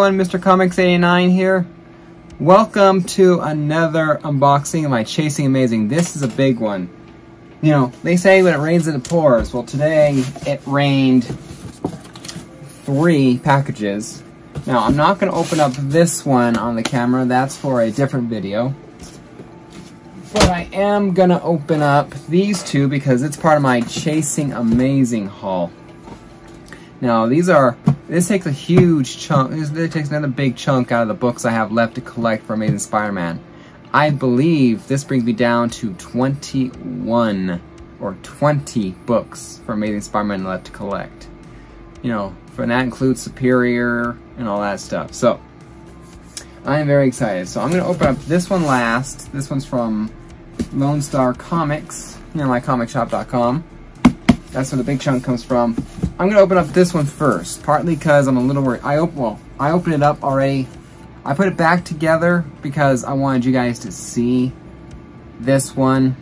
everyone, Mr. Comics 89 here. Welcome to another unboxing of my Chasing Amazing. This is a big one. You know, they say when it rains it pours. Well, today it rained 3 packages. Now, I'm not going to open up this one on the camera. That's for a different video. But I am going to open up these 2 because it's part of my Chasing Amazing haul. Now, this takes a huge chunk, this takes another big chunk out of the books I have left to collect for Amazing Spider-Man. I believe this brings me down to 21 or 20 books for Amazing Spider-Man left to collect. You know, and that includes Superior and all that stuff. So, I am very excited. So, I'm going to open up this one last. This one's from Lone Star Comics, you know, mycomicshop.com. That's where the big chunk comes from. I'm going to open up this one first, partly because I'm a little worried. I opened it up already. I put it back together because I wanted you guys to see this one.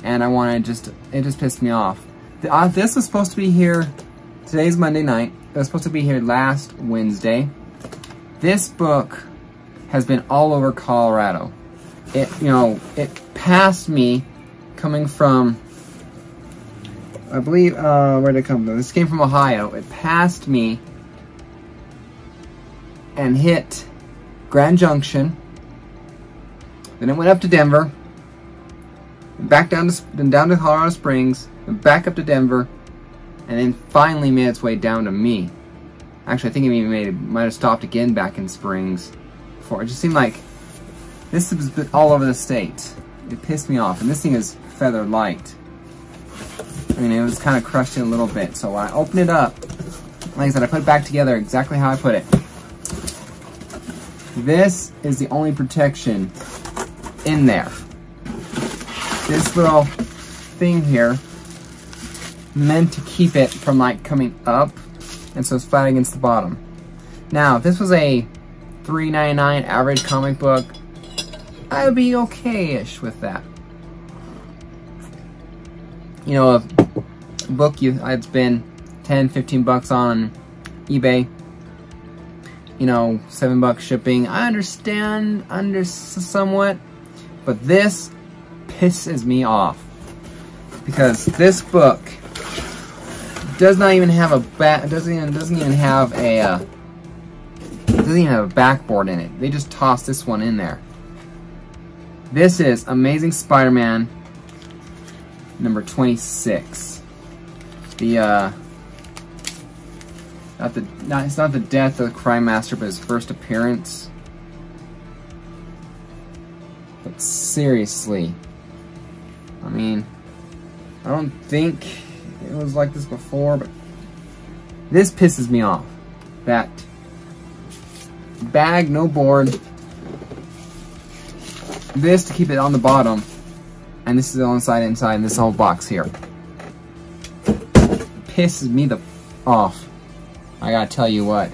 And it just pissed me off. This was supposed to be here, today's Monday night. It was supposed to be here last Wednesday. This book has been all over Colorado. It passed me coming from, I believe, where did it come from? This came from Ohio. It passed me and hit Grand Junction. Then it went up to Denver, back down to Colorado Springs, and back up to Denver, and then finally made its way down to me. Actually, I think it might have stopped again back in Springs before. It just seemed like this has been all over the state. It pissed me off, and this thing is feather light. I mean, it was kind of crushed in a little bit. So when I opened it up, like I said, I put it back together exactly how I put it. This is the only protection in there. This little thing here meant to keep it from like coming up, and so it's flat against the bottom. Now, if this was a $3.99 average comic book, I would be okay-ish with that. You know, a book I'd spend 10, 15 bucks on eBay, you know, $7 shipping. I understand somewhat, but this pisses me off because this book does not even have a doesn't even have a backboard in it. They just tossed this one in there. This is Amazing Spider-Man number 26. It's not the death of the Crime Master, but his first appearance. But seriously, I mean, I don't think it was like this before, but this pisses me off. That bag, no board. This to keep it on the bottom, and this is the inside and this whole box here. Pisses me the off. I gotta tell you what.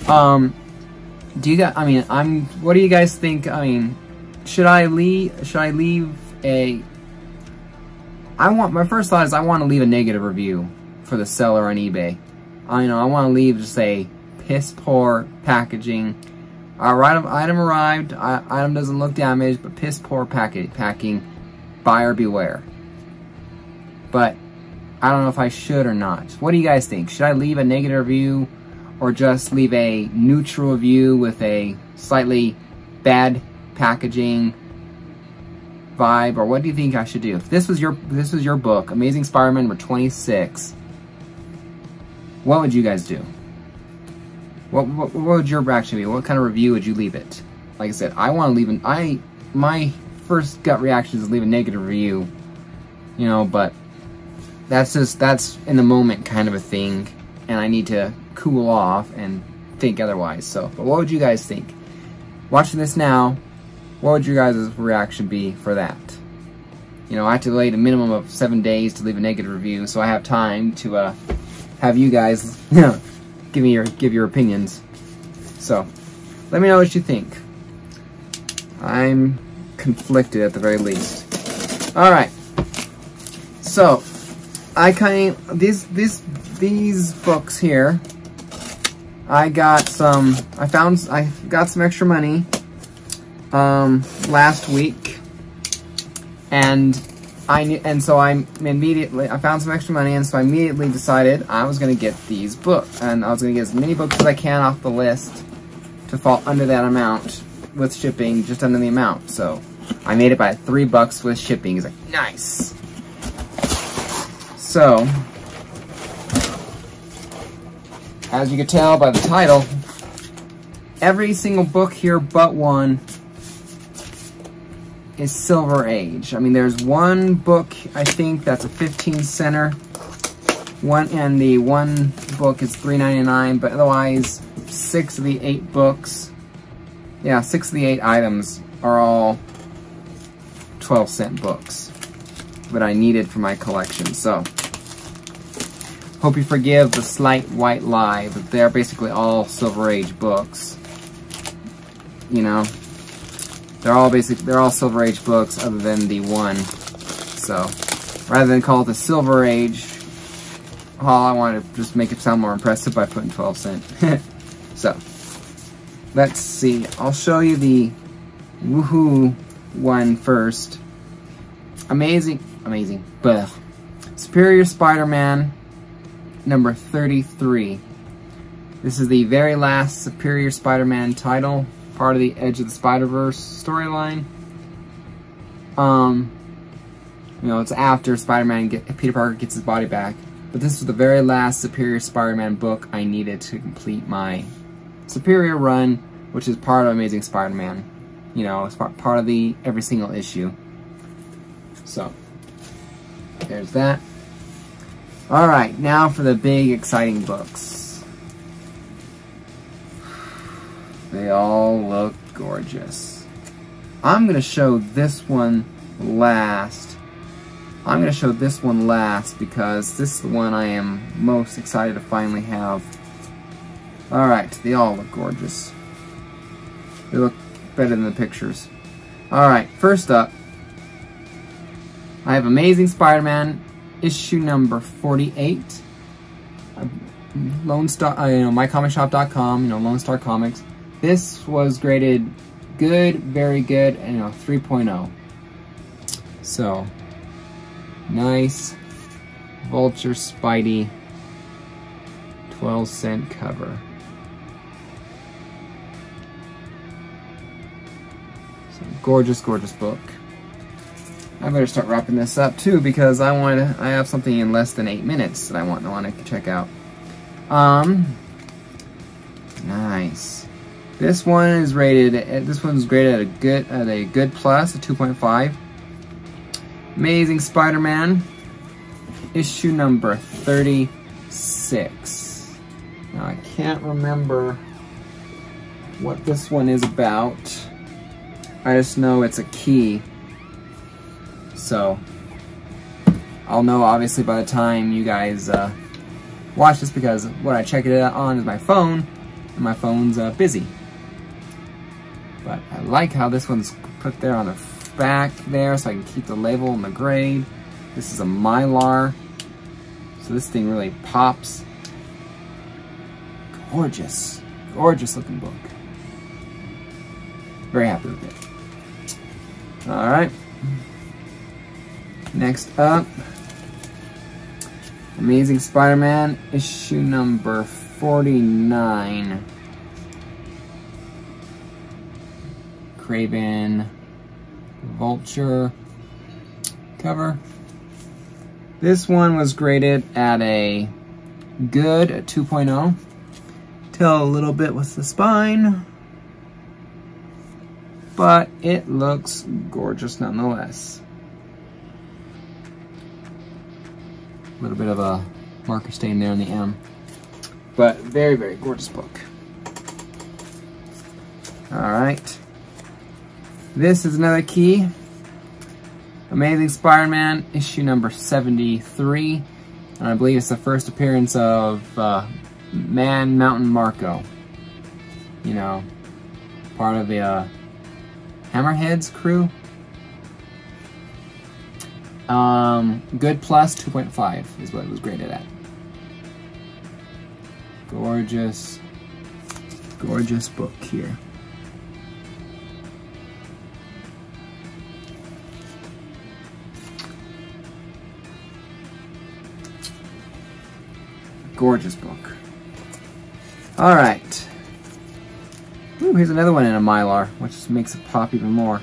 What do you guys think? I mean, should I leave a? My first thought is I want to leave a negative review for the seller on eBay. I want to leave just a piss poor packaging. Item arrived. Item doesn't look damaged, but piss poor packing. Buyer beware. But I don't know if I should or not. What do you guys think? Should I leave a negative review or just leave a neutral review with a slightly bad packaging vibe, or what do you think I should do? If this was your book, Amazing Spider-Man number 26, what would you guys do? What would your reaction be? What kind of review would you leave it? Like I said, I want to leave my first gut reaction is leave a negative review, you know, but that's in the moment kind of a thing, and I need to cool off and think otherwise. So, but what would you guys think? Watching this now, what would your guys' reaction be for that? You know, I have to wait a minimum of 7 days to leave a negative review, so I have time to have you guys give your opinions. So, let me know what you think. I'm conflicted at the very least. All right. So, these books here I got some extra money last week, and so I found some extra money, and so I immediately decided I was gonna get these books, and I was gonna get as many books as I can off the list to fall under that amount with shipping, just under the amount. So I made it by $3 with shipping. It's like, nice. So, as you can tell by the title, every single book here but one is Silver Age. I mean, there's one book, I think, that's a 15 center. And the one book is $3.99, but otherwise, 6 of the 8 books, yeah, 6 of the 8 items are all 12-cent books that I needed for my collection. So, hope you forgive the slight white lie, but they're basically all Silver Age books. You know, they're all Silver Age books other than the one. So, rather than call it the Silver Age, I want to just make it sound more impressive by putting 12 cent. So, let's see. I'll show you the woohoo one first. Amazing. Blech. Superior Spider-Man number 33. This is the very last Superior Spider-Man title, part of the Edge of the Spider-Verse storyline. You know, it's after Peter Parker gets his body back. But this was the very last Superior Spider-Man book I needed to complete my Superior run, which is part of Amazing Spider-Man. You know, it's part of the every single issue. So, there's that. Alright, now for the big, exciting books. They all look gorgeous. I'm going to show this one last. Because this is the one I am most excited to finally have. Alright, they all look gorgeous. They look better than the pictures. Alright, first up, I have Amazing Spider-Man issue number 48. Lone Star, mycomicshop.com, Lone Star Comics. This was graded good, very good, and 3.0. So, nice Vulture Spidey 12-cent cover. So, gorgeous, gorgeous book. I better start wrapping this up too, because I have something in less than 8 minutes that I want to check out. Nice. This one's graded at a good plus, a 2.5. Amazing Spider-Man issue number 36. Now I can't remember what this one is about. I just know it's a key. So, I'll know obviously by the time you guys watch this, because what I check it on is my phone, and my phone's busy. But I like how this one's put there on the back there, so I can keep the label and the grade. This is a Mylar, so this thing really pops. Gorgeous, gorgeous looking book. Very happy with it. Alright. Next up, Amazing Spider-Man issue number 49. Kraven Vulture cover. This one was graded at a good, a 2.0. Tell a little bit with the spine, but it looks gorgeous nonetheless. A little bit of a marker stain there on the M, but very, very gorgeous book. Alright, this is another key. Amazing Spider-Man issue number 73, and I believe it's the first appearance of Man Mountain Marco. Part of the Hammerheads crew. Good plus 2.5 is what it was graded at. Gorgeous, Gorgeous book here. Gorgeous book. All right. Ooh, here's another one in a Mylar, which makes it pop even more.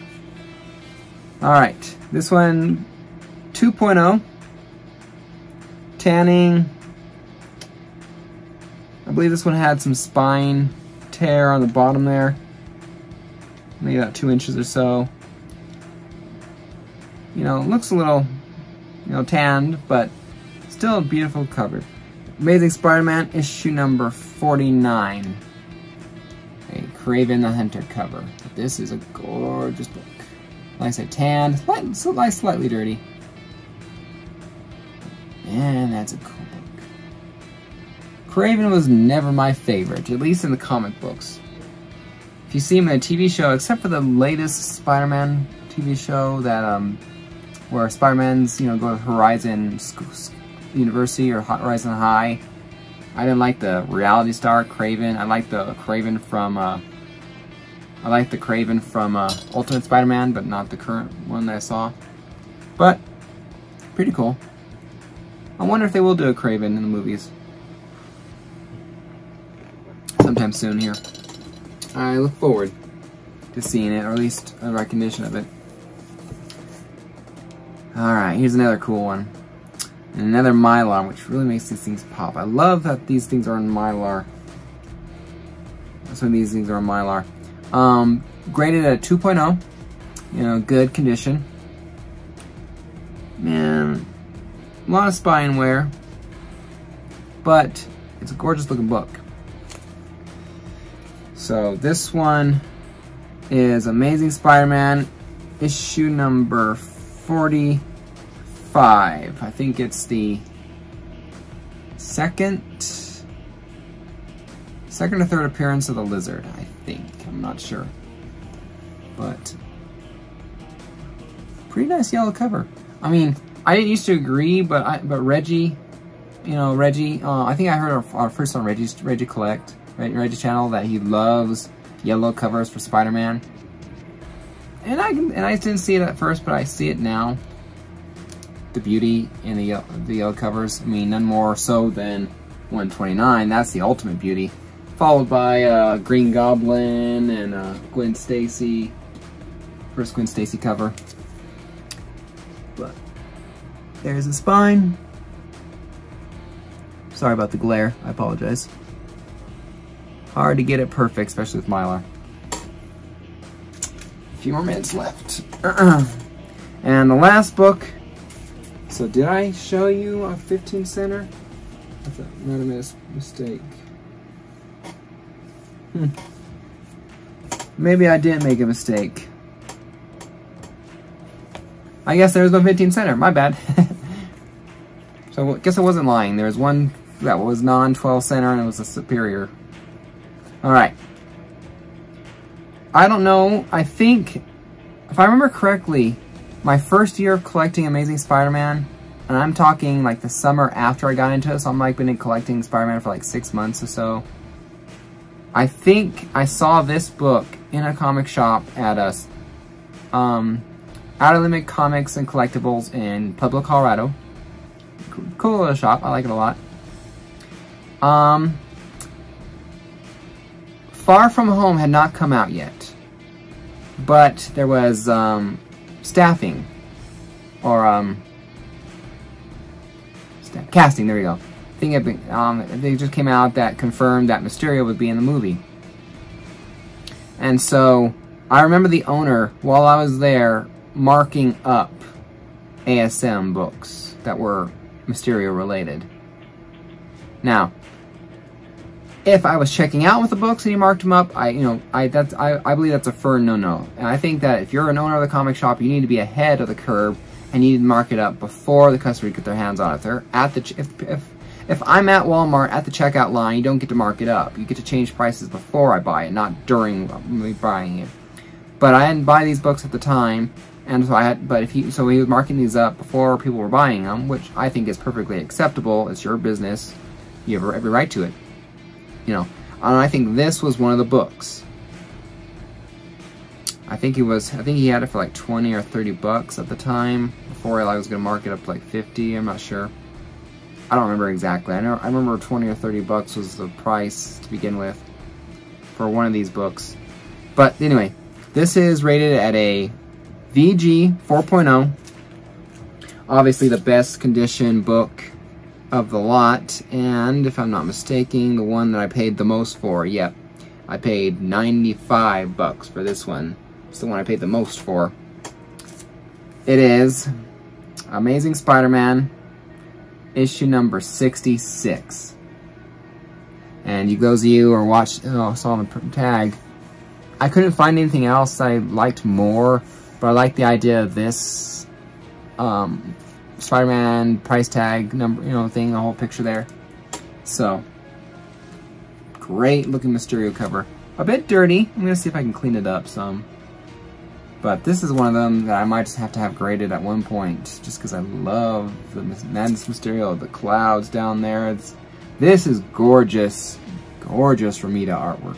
All right, this one, 2.0. Tanning. I believe this one had some spine tear on the bottom there. Maybe about 2 inches or so. You know, it looks a little, you know, tanned, but still a beautiful cover. Amazing Spider-Man issue number 49. A Kraven the Hunter cover. This is a gorgeous book. Like I said, tanned, slightly dirty. And that's a cool book. Kraven was never my favorite, at least in the comic books. If you see him in a TV show, except for the latest Spider-Man TV show that where Spider-Man's, you know, go to Horizon University or Horizon High. I didn't like the reality star Kraven. I like the Kraven from Ultimate Spider-Man, but not the current one that I saw. But pretty cool. I wonder if they will do a Kraven in the movies sometime soon here. I look forward to seeing it, or at least a recognition of it. Alright, here's another cool one. And another Mylar, which really makes these things pop. I love that these things are in Mylar. Some of these things are in Mylar. Graded at 2.0. You know, good condition. Man, a lot of spine wear. But it's a gorgeous looking book. So this one is Amazing Spider-Man issue number 45. I think it's the second or third appearance of the Lizard, I think. I'm not sure. But pretty nice yellow cover. I mean, I didn't used to agree, but Reggie, you know, Reggie, I think I heard our first on Reggie Collect, Reggie channel, that he loves yellow covers for Spider-Man. And I didn't see it at first, but I see it now. The beauty in the yellow covers. I mean, none more so than 129. That's the ultimate beauty. Followed by Green Goblin and Gwen Stacy. First Gwen Stacy cover. But there's the spine. Sorry about the glare. I apologize. Hard to get it perfect, especially with Mylar. A few more minutes left. And the last book. So did I show you a 15 center? I thought I might have made a mistake. Maybe I didn't make a mistake. I guess there was no 15 center. My bad. So I guess I wasn't lying. There was one that was non-12 center and it was a superior. Alright. I don't know. I think, if I remember correctly, my first year of collecting Amazing Spider-Man, and I'm talking like the summer after I got into it, so I'm like been collecting Spider-Man for like 6 months or so. I think I saw this book in a comic shop at Outer Limit Comics and Collectibles in Pueblo, Colorado. Cool little shop. I like it a lot. Far From Home had not come out yet, but there was staffing, or casting, there we go. I think they just came out that confirmed that Mysterio would be in the movie. And so I remember the owner, while I was there, marking up ASM books that were Mysterio related. Now, if I was checking out with the books and he marked them up, I believe that's a firm no-no. And I think that if you're an owner of the comic shop, you need to be ahead of the curve and you need to mark it up before the customer get their hands on it. If they're at the if I'm at Walmart at the checkout line, you don't get to mark it up. You get to change prices before I buy it, not during me buying it. But I didn't buy these books at the time, and so he was marking these up before people were buying them, which I think is perfectly acceptable. It's your business. You have every right to it. You know, And I think this was one of the books. I think he had it for like 20 or 30 bucks at the time, before I was going to mark it up to like 50, I'm not sure. I don't remember exactly. I remember 20 or 30 bucks was the price to begin with for one of these books. But anyway, this is rated at a VG 4.0. Obviously the best condition book of the lot, and if I'm not mistaken, the one that I paid the most for. Yep, I paid 95 bucks for this one. It's the one I paid the most for. It is Amazing Spider-Man, issue number 66. And those of you or watched, saw the tag, I couldn't find anything else I liked more, but I like the idea of this Spider-Man price tag number, thing, the whole picture there. So, great looking Mysterio cover. A bit dirty. I'm gonna see if I can clean it up some. But this is one of them that I might just have to have graded at one point, just because I love the Madness Mysterio, the clouds down there. This is gorgeous, gorgeous Romita artwork.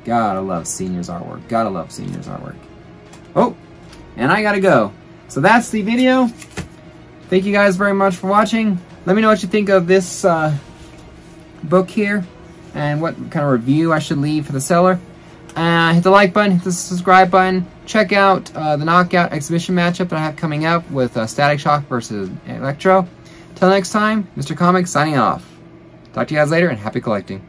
Gotta love Senior's artwork. Gotta love Senior's artwork. Oh, and I gotta go. So that's the video. Thank you guys very much for watching. Let me know what you think of this book here, and what kind of review I should leave for the seller. Hit the like button, hit the subscribe button. Check out the Knockout exhibition matchup that I have coming up with Static Shock versus Electro. Till next time, Mr. Comics signing off. Talk to you guys later, and happy collecting.